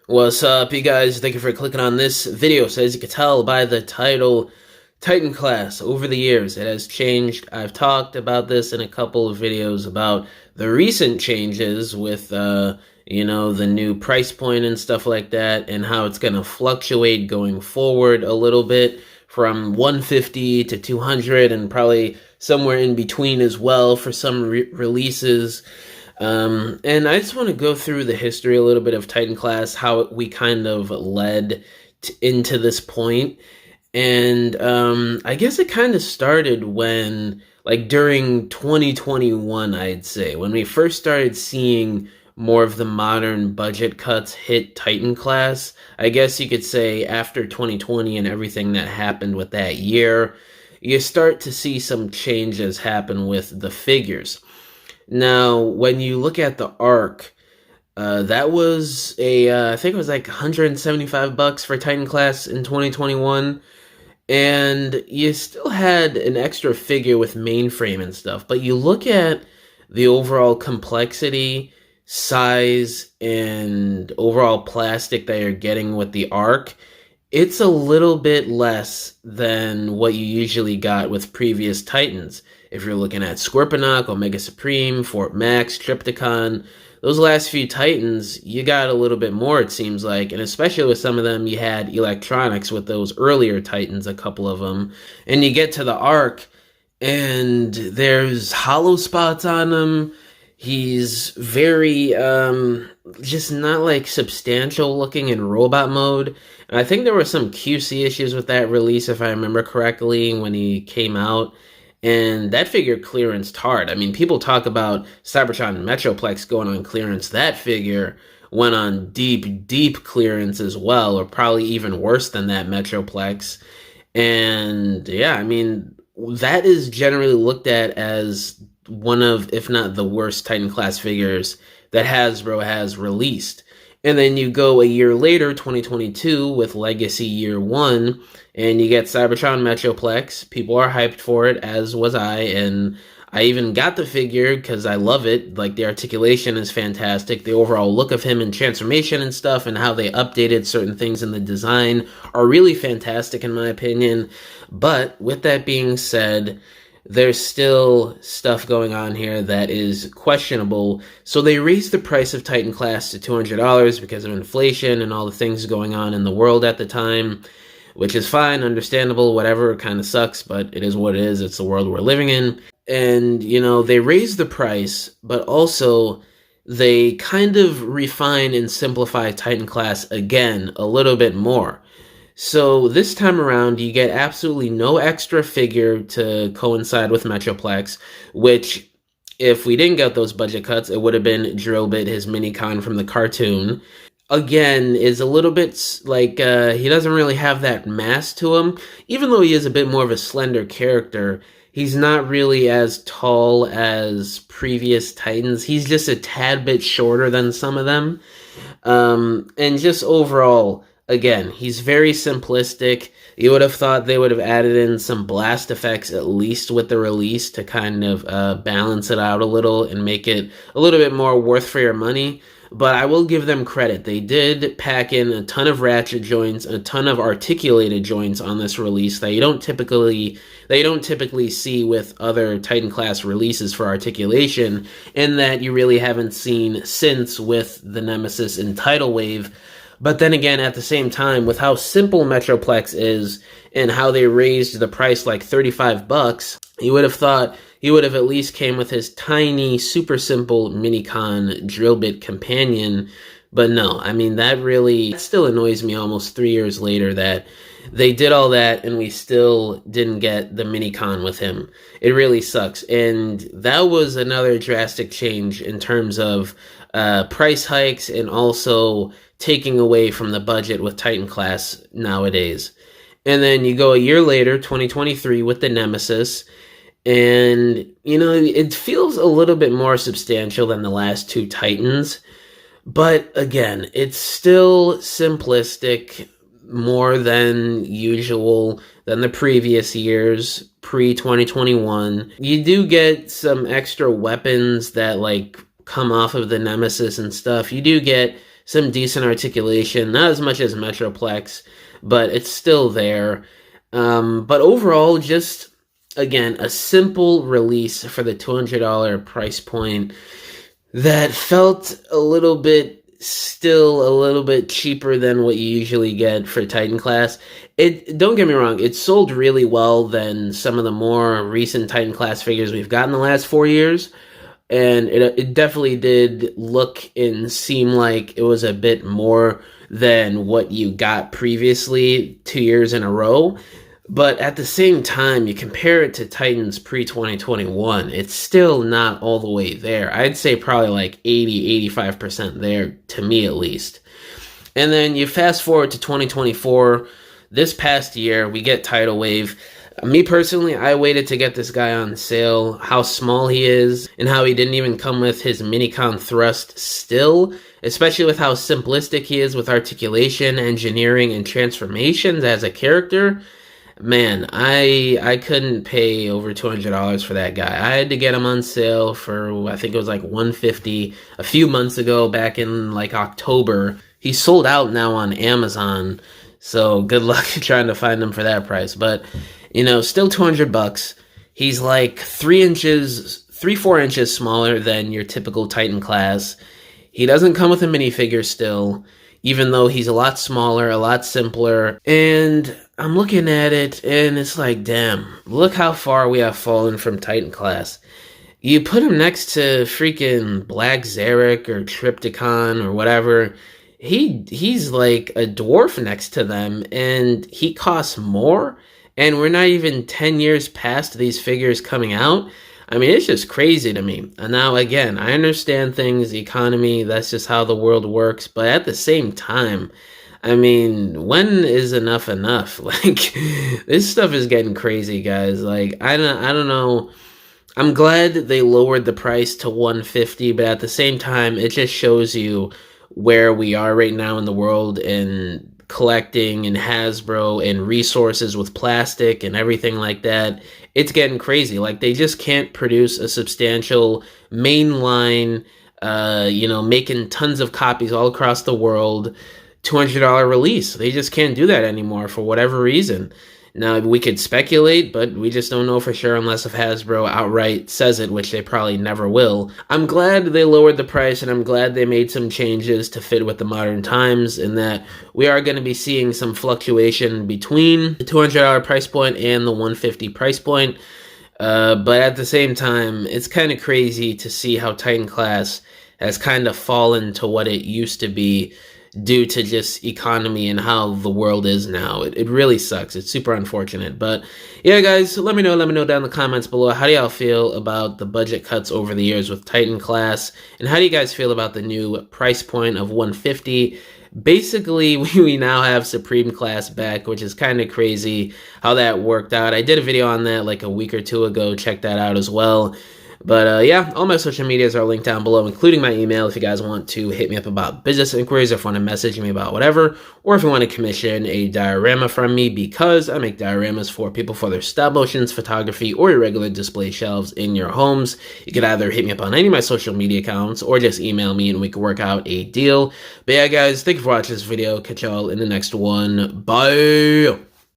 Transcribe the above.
What's up, you guys? Thank you for clicking on this video. So as you can tell by the title, Titan class, over the years, it has changed. I've talked about this in a couple of videos about the recent changes with, the new price point and stuff like that, and how it's going to fluctuate going forward a little bit from 150 to 200 and probably somewhere in between as well for some releases. And I just want to go through the history a little bit of Titan class, how we kind of led into this point. And I guess it kind of started when, like, during 2021, I'd say, when we first started seeing more of the modern budget cuts hit Titan class. I guess you could say after 2020 and everything that happened with that year, you start to see some changes happen with the figures. Now, when you look at the arc, that was I think it was like $175 for Titan class in 2021, and you still had an extra figure with mainframe and stuff. But you look at the overall complexity, size, and overall plastic that you're getting with the arc, it's a little bit less than what you usually got with previous Titans. If you're looking at Scorponok, Omega Supreme, Fort Max, Trypticon, those last few Titans, you got a little bit more, it seems like. And especially with some of them, you had electronics with those earlier Titans, a couple of them. And you get to the arc, and there's hollow spots on him. He's very, just not like substantial looking in robot mode. And I think there were some QC issues with that release, if I remember correctly, when he came out. And that figure clearanced hard. I mean, people talk about Cybertron Metroplex going on clearance. That figure went on deep, deep clearance as well, or probably even worse than that Metroplex. And yeah, I mean, that is generally looked at as one of, if not the worst Titan class figures that Hasbro has released. And then you go a year later, 2022, with Legacy Year 1, and you get Cybertron Metroplex. People are hyped for it, as was I, and I even got the figure because I love it. Like, the articulation is fantastic. The overall look of him and transformation and stuff, and how they updated certain things in the design are really fantastic in my opinion. But with that being said, there's still stuff going on here that is questionable. So they raised the price of Titan class to $200 because of inflation and all the things going on in the world at the time, which is fine, understandable, whatever. It kind of sucks, but it is what it is. It's the world we're living in. And, they raised the price, but also they kind of refine and simplify Titan class again a little bit more. So this time around, you get absolutely no extra figure to coincide with Metroplex, which, if we didn't get those budget cuts, it would have been Drillbit, his mini-con from the cartoon. Again, is a little bit like, he doesn't really have that mass to him. Even though he is a bit more of a slender character, he's not really as tall as previous Titans. He's just a tad bit shorter than some of them. And just overall, again, he's very simplistic. You would have thought they would have added in some blast effects, at least with the release, to kind of balance it out a little and make it a little bit more worth for your money. But I will give them credit. They did pack in a ton of ratchet joints, a ton of articulated joints on this release that you don't typically see with other Titan class releases for articulation, and that you really haven't seen since with the Nemesis and Tidal Wave. But then again, at the same time, with how simple Metroplex is and how they raised the price like $35, you would have thought he would have at least came with his tiny, super simple Minicon Drillbit companion. But no, I mean, that still annoys me almost 3 years later that they did all that and we still didn't get the Minicon with him. It really sucks. And that was another drastic change in terms of price hikes and also taking away from the budget with Titan class nowadays. And then you go a year later, 2023, with the Nemesis, and it feels a little bit more substantial than the last two Titans, but again, it's still simplistic more than usual than the previous years, pre-2021. You do get some extra weapons that like come off of the Nemesis and stuff. You do get some decent articulation, not as much as Metroplex, but it's still there. But overall, just again, a simple release for the $200 price point that felt a little bit still a little bit cheaper than what you usually get for Titan class. It, don't get me wrong, it sold really well than some of the more recent Titan class figures we've gotten the last 4 years. And it definitely did look and seem like it was a bit more than what you got previously 2 years in a row. But at the same time, you compare it to Titans pre-2021, it's still not all the way there. I'd say probably like 80-85% there, to me at least. And then you fast forward to 2024, this past year, we get Tidal Wave. Me personally, I waited to get this guy on sale, how small he is, and how he didn't even come with his Minicon thrust still, especially with how simplistic he is with articulation, engineering, and transformations as a character. Man, I couldn't pay over $200 for that guy. I had to get him on sale for, I think it was like $150 a few months ago, back in like October. He's sold out now on Amazon, so good luck trying to find him for that price. But, you know, still $200. He's like 4 inches smaller than your typical Titan class. He doesn't come with a minifigure still, even though he's a lot smaller, a lot simpler. And I'm looking at it, and it's like, damn, look how far we have fallen from Titan class. You put him next to freaking Black Zarek or Trypticon or whatever, he's like a dwarf next to them, and he costs more, and we're not even 10 years past these figures coming out. I mean, it's just crazy to me. And now, again, I understand things, the economy, that's just how the world works, but at the same time, I mean, when is enough enough? Like, this stuff is getting crazy, guys. Like, I don't know. I'm glad they lowered the price to $150, but at the same time, it just shows you where we are right now in the world, and collecting and Hasbro and resources with plastic and everything like that. It's getting crazy. Like, they just can't produce a substantial mainline, making tons of copies all across the world, $200 release. They just can't do that anymore for whatever reason. Now, we could speculate, but we just don't know for sure unless if Hasbro outright says it, which they probably never will. I'm glad they lowered the price, and I'm glad they made some changes to fit with the modern times, and that we are going to be seeing some fluctuation between the $200 price point and the $150 price point. But at the same time, it's kind of crazy to see how Titan class has kind of fallen to what it used to be, due to just economy and how the world is now. It really sucks. It's super unfortunate. But yeah, guys, let me know down in the comments below. How do y'all feel about the budget cuts over the years with Titan class? And how do you guys feel about the new price point of $150? Basically, we now have Supreme class back, which is kind of crazy how that worked out. I did a video on that like a week or two ago. Check that out as well. But yeah, all my social medias are linked down below, including my email if you guys want to hit me up about business inquiries, or if you want to message me about whatever, or if you want to commission a diorama from me, because I make dioramas for people for their stop motions, photography, or your regular display shelves in your homes. You could either hit me up on any of my social media accounts, or just email me and we can work out a deal. But yeah, guys, thank you for watching this video. Catch y'all in the next one. Bye!